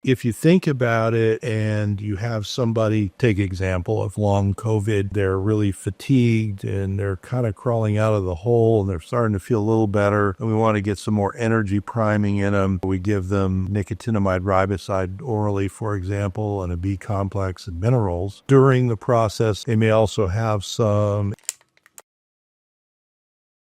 If you think about it and you have somebody, take example of long COVID, they're really fatigued and they're kind of crawling out of the hole and they're starting to feel a little better, and we want to get some more energy priming in them. We give them Nicotinamide Riboside orally, for example, and a B complex and minerals. During the process, they may also have some.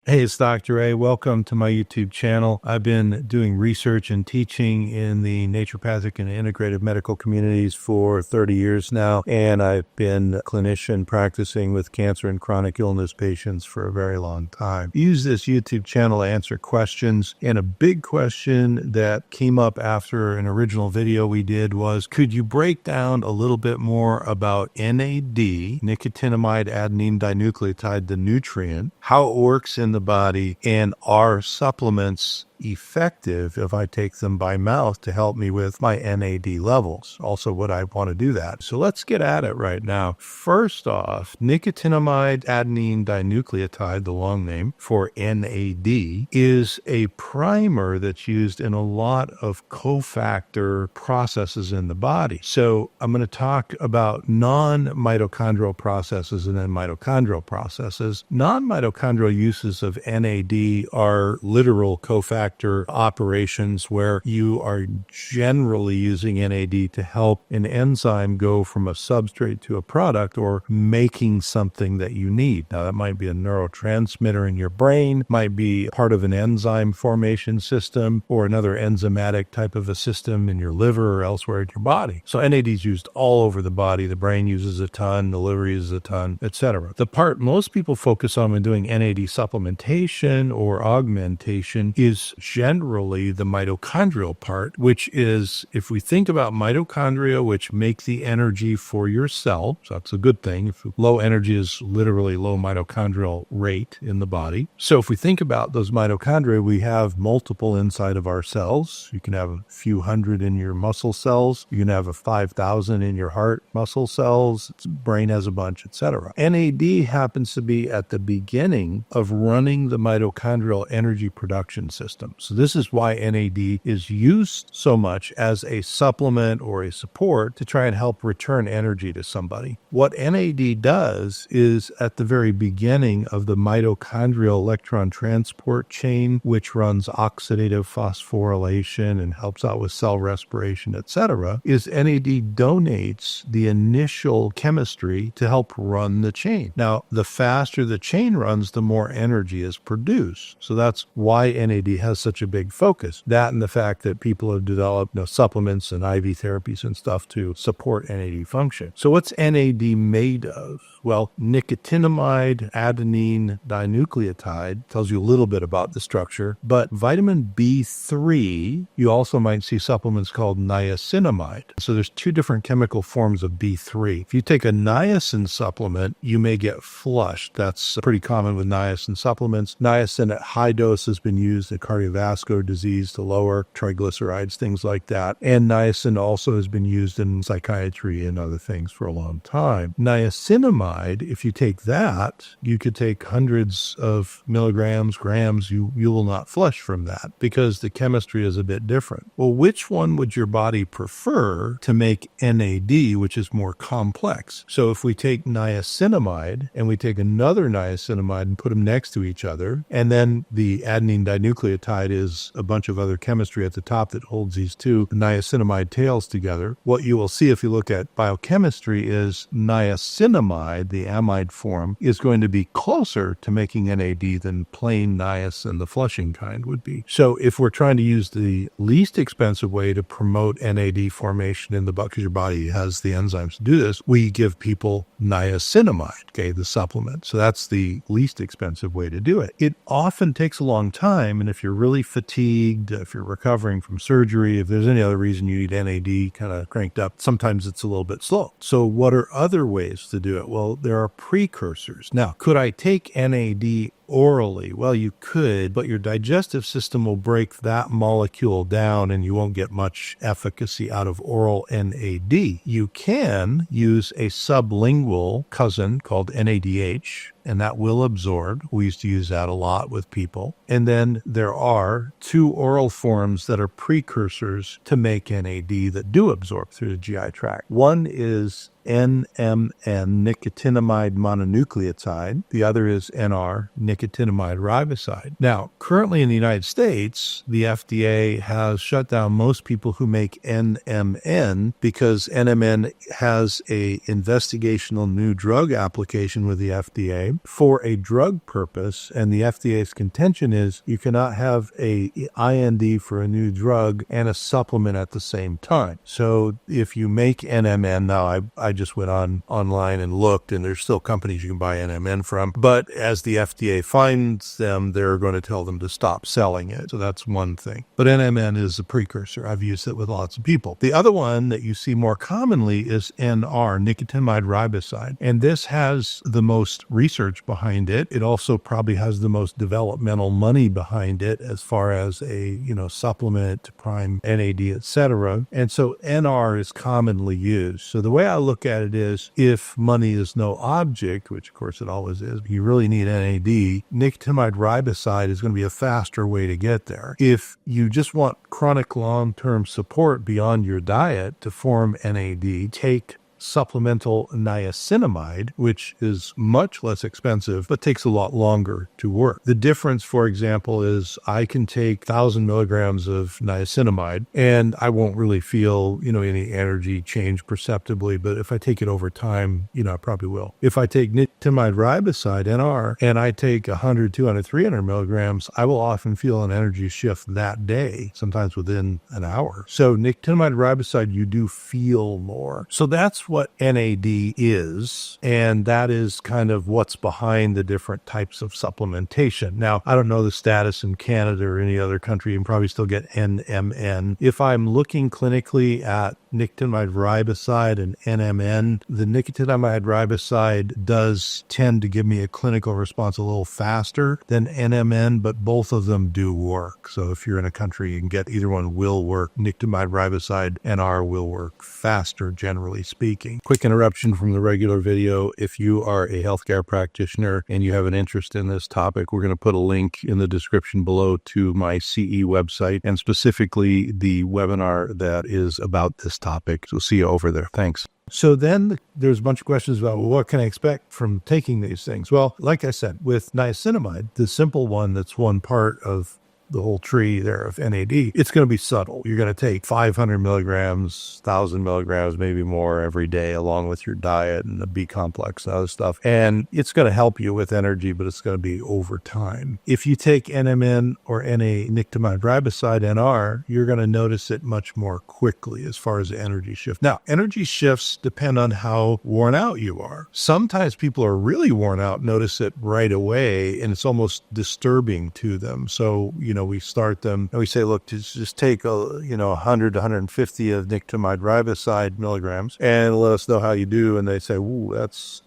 Hey, it's Dr. A. Welcome to my YouTube channel. I've been doing research and teaching in the naturopathic and integrative medical communities for 30 years now, and I've been a clinician practicing with cancer and chronic illness patients for a very long time. I use this YouTube channel to answer questions, and a big question that came up after an original video we did was, could you break down a little bit more about NAD, Nicotinamide Adenine Dinucleotide, the nutrient, how it works in the body, and are supplements effective if I take them by mouth to help me with my NAD levels? Also, would I want to do that? So let's get at it right now. First off, Nicotinamide Adenine Dinucleotide, the long name for NAD, is a primer that's used in a lot of cofactor processes in the body. So I'm going to talk about non-mitochondrial processes and then mitochondrial processes. Non-mitochondrial uses of NAD are literal cofactor operations where you are generally using NAD to help an enzyme go from a substrate to a product or making something that you need. Now, that might be a neurotransmitter in your brain, might be part of an enzyme formation system or another enzymatic type of a system in your liver or elsewhere in your body. So NAD is used all over the body. The brain uses a ton, the liver uses a ton, etc. The part most people focus on when doing NAD supplementation or augmentation is generally the mitochondrial part, which is, if we think about mitochondria, which make the energy for your cell, so that's a good thing. If low energy is literally low mitochondrial rate in the body. So if we think about those mitochondria, we have multiple inside of our cells. You can have a few hundred in your muscle cells. You can have 5,000 in your heart muscle cells. Brain has a bunch, etc. NAD happens to be at the beginning of running the mitochondrial energy production system. So this is why NAD is used so much as a supplement or a support to try and help return energy to somebody. What NAD does is at the very beginning of the mitochondrial electron transport chain, which runs oxidative phosphorylation and helps out with cell respiration, etc., is NAD donates the initial chemistry to help run the chain. Now, the faster the chain runs, the more energy is produced. So that's why NAD has such a big focus. That and the fact that people have developed supplements and IV therapies and stuff to support NAD function. So what's NAD made of? Well, nicotinamide adenine dinucleotide tells you a little bit about the structure, but vitamin B3, you also might see supplements called niacinamide. So there's two different chemical forms of B3. If you take a niacin supplement, you may get flushed. That's pretty common with niacin supplements. Niacin at high dose has been used in cardiovascular disease to lower triglycerides, things like that. And niacin also has been used in psychiatry and other things for a long time. Niacinamide, if you take that, you could take hundreds of milligrams, grams, you will not flush from that because the chemistry is a bit different. Well, which one would your body prefer to make NAD, which is more complex? So if we take niacinamide and we take another niacinamide and put them next to each other, and then the adenine dinucleotide is a bunch of other chemistry at the top that holds these two niacinamide tails together, what you will see if you look at biochemistry is niacinamide, the amide form, is going to be closer to making NAD than plain niacin, the flushing kind, would be. So if we're trying to use the least expensive way to promote NAD formation in the butt, because your body has the enzymes to do this, we give people niacinamide, okay, the supplement. So that's the least expensive way to do it. It often takes a long time, and if you're really fatigued, if you're recovering from surgery, if there's any other reason you need NAD kind of cranked up, sometimes it's a little bit slow. So what are other ways to do it? Well, there are precursors. Now, could I take NAD orally. Well, you could, but your digestive system will break that molecule down and you won't get much efficacy out of oral NAD. You can use a sublingual cousin called NADH, and that will absorb. We used to use that a lot with people. And then there are 2 oral forms that are precursors to make NAD that do absorb through the GI tract. One is NMN, nicotinamide mononucleotide. The other is NR, nicotinamide riboside. Now, currently in the United States, the FDA has shut down most people who make NMN because NMN has a investigational new drug application with the FDA for a drug purpose, and the FDA's contention is you cannot have a IND for a new drug and a supplement at the same time. So if you make NMN, now I just went online and looked, and there's still companies you can buy NMN from, but as the FDA finds them, they're going to tell them to stop selling it. So that's one thing. But NMN is a precursor. I've used it with lots of people. The other one that you see more commonly is NR, nicotinamide riboside, and this has the most research behind it. It also probably has the most developmental money behind it as far as a, supplement to prime NAD, etc. And so NR is commonly used. So the way I look at it is, if money is no object, which of course it always is, you really need NAD, nicotinamide riboside is going to be a faster way to get there. If you just want chronic long-term support beyond your diet to form NAD, take supplemental niacinamide, which is much less expensive, but takes a lot longer to work. The difference, for example, is I can take 1,000 milligrams of niacinamide and I won't really feel, any energy change perceptibly, but if I take it over time, I probably will. If I take nicotinamide riboside, NR, and I take 100, 200, 300 milligrams, I will often feel an energy shift that day, sometimes within an hour. So nicotinamide riboside, you do feel more. So that's what NAD is, and that is kind of what's behind the different types of supplementation. Now, I don't know the status in Canada or any other country. You can probably still get NMN. If I'm looking clinically at nicotinamide riboside and NMN, the nicotinamide riboside does tend to give me a clinical response a little faster than NMN, but both of them do work. So if you're in a country, you can get either one will work. Nicotinamide riboside, NR, will work faster, generally speaking. Quick interruption from the regular video. If you are a healthcare practitioner and you have an interest in this topic, we're going to put a link in the description below to my CE website, and specifically the webinar that is about this topic. So see you over there. Thanks. So then there's a bunch of questions about, well, what can I expect from taking these things? Well, like I said, with niacinamide, the simple one that's one part of the whole tree there of NAD, it's going to be subtle. You're going to take 500 milligrams, 1,000 milligrams, maybe more every day, along with your diet and the B complex and other stuff. And it's going to help you with energy, but it's going to be over time. If you take NMN or NA, nicotinamide riboside, NR, you're going to notice it much more quickly as far as the energy shift. Now, energy shifts depend on how worn out you are. Sometimes people are really worn out, notice it right away, and it's almost disturbing to them. So, we start them and we say, look, just take 100 to 150 of nicotinamide riboside milligrams and let us know how you do. And they say, ooh, that's,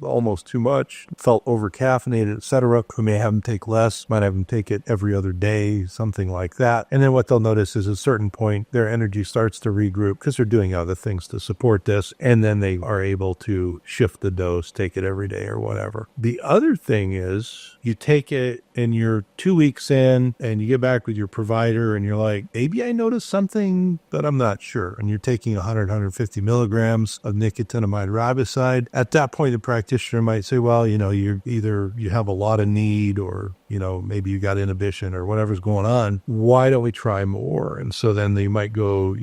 almost too much. Felt over-caffeinated, etc. We may have them take less, might have them take it every other day, something like that. And then what they'll notice is at a certain point, their energy starts to regroup because they're doing other things to support this. And then they are able to shift the dose, take it every day or whatever. The other thing is you take it and you're 2 weeks in and you get back with your provider and you're like, maybe I noticed something, but I'm not sure. And you're taking 100, 150 milligrams of nicotinamide riboside. At that point, the practitioner might say, well, you're either you have a lot of need or, maybe you got inhibition or whatever's going on. Why don't we try more? And so then they might go,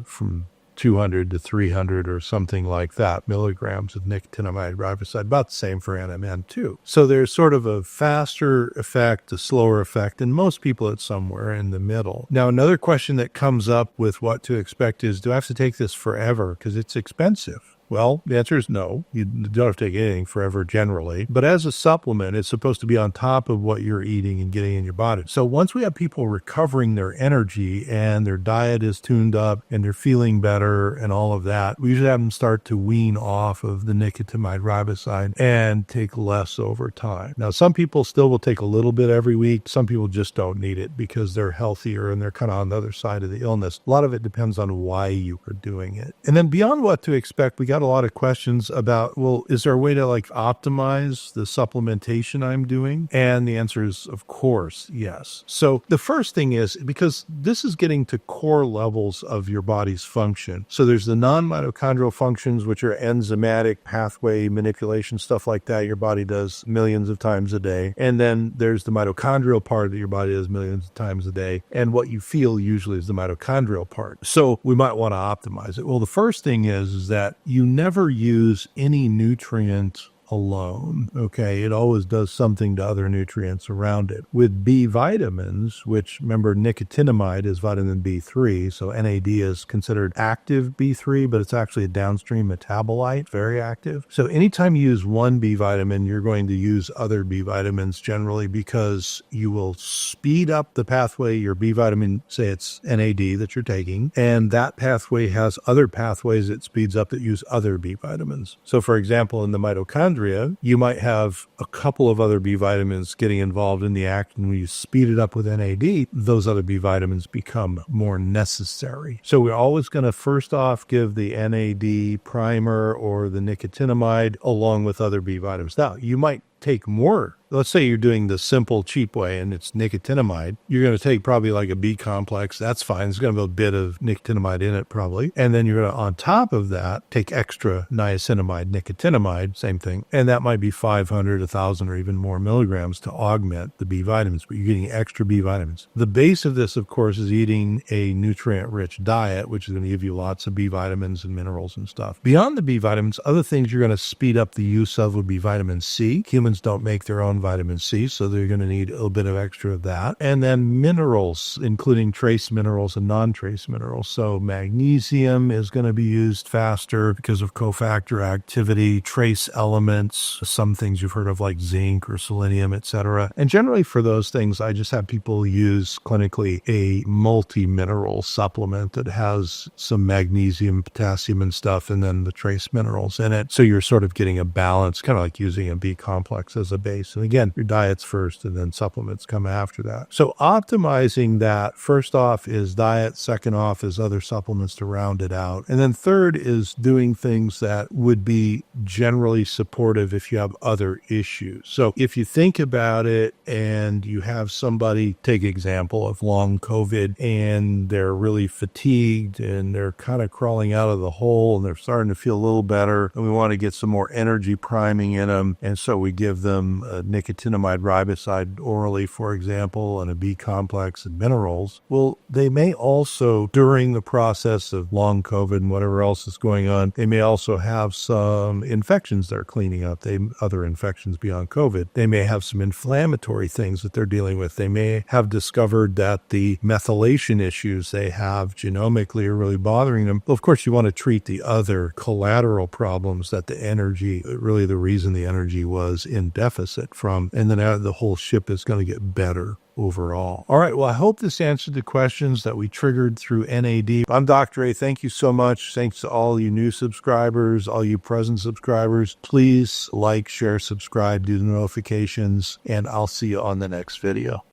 from 200 to 300 or something like that milligrams of nicotinamide riboside, about the same for NMN too. So there's sort of a faster effect, a slower effect, and most people it's somewhere in the middle. Now, another question that comes up with what to expect is, do I have to take this forever? Because it's expensive. Well, the answer is no. You don't have to take anything forever generally. But as a supplement, it's supposed to be on top of what you're eating and getting in your body. So once we have people recovering their energy and their diet is tuned up and they're feeling better and all of that, we usually have them start to wean off of the nicotinamide riboside and take less over time. Now, some people still will take a little bit every week. Some people just don't need it because they're healthier and they're kind of on the other side of the illness. A lot of it depends on why you are doing it. And then beyond what to expect, we got a lot of questions about, well, is there a way to optimize the supplementation I'm doing? And the answer is, of course, yes. So the first thing is, because this is getting to core levels of your body's function. So there's the non-mitochondrial functions, which are enzymatic pathway manipulation, stuff like that your body does millions of times a day. And then there's the mitochondrial part that your body does millions of times a day. And what you feel usually is the mitochondrial part. So we might want to optimize it. Well, the first thing is that you never use any nutrient alone. Okay, it always does something to other nutrients around it. With B vitamins, which remember nicotinamide is vitamin B3, so NAD is considered active B3, but it's actually a downstream metabolite, very active. So anytime you use one B vitamin, you're going to use other B vitamins generally because you will speed up the pathway, your B vitamin, say it's NAD that you're taking, and that pathway has other pathways it speeds up that use other B vitamins. So for example, in the mitochondria, you might have a couple of other B vitamins getting involved in the act, and when you speed it up with NAD, those other B vitamins become more necessary. So we're always going to first off give the NAD primer or the nicotinamide along with other B vitamins. Now, you might take more. Let's say you're doing the simple, cheap way and it's nicotinamide. You're going to take probably like a B complex. That's fine. It's going to have a bit of nicotinamide in it probably. And then you're going to, on top of that, take extra niacinamide, nicotinamide, same thing. And that might be 500, 1,000, or even more milligrams to augment the B vitamins, but you're getting extra B vitamins. The base of this, of course, is eating a nutrient-rich diet, which is going to give you lots of B vitamins and minerals and stuff. Beyond the B vitamins, other things you're going to speed up the use of would be vitamin C. Humans don't make their own vitamin C, so they're going to need a little bit of extra of that. And then minerals, including trace minerals and non-trace minerals. So magnesium is going to be used faster because of cofactor activity, trace elements, some things you've heard of like zinc or selenium, etc. And generally for those things, I just have people use clinically a multi-mineral supplement that has some magnesium, potassium and stuff, and then the trace minerals in it. So you're sort of getting a balance, kind of like using a B complex as a base. And again, your diet's first and then supplements come after that. So optimizing that, first off is diet, second off is other supplements to round it out. And then third is doing things that would be generally supportive if you have other issues. So if you think about it and you have somebody, take example of long COVID, and they're really fatigued and they're kind of crawling out of the hole and they're starting to feel a little better, and we want to get some more energy priming in them. And so we give them a nicotinamide riboside orally, for example, and a B complex and minerals. Well, they may also, during the process of long COVID and whatever else is going on, they may also have some infections they're cleaning up, other infections beyond COVID. They may have some inflammatory things that they're dealing with. They may have discovered that the methylation issues they have genomically are really bothering them. Of course, you want to treat the other collateral problems that the energy, really the reason the energy was in deficit from, and then the whole ship is going to get better overall. All right. Well, I hope this answered the questions that we triggered through NAD. I'm Dr. A. Thank you so much. Thanks to all you new subscribers, all you present subscribers. Please like, share, subscribe, do the notifications, and I'll see you on the next video.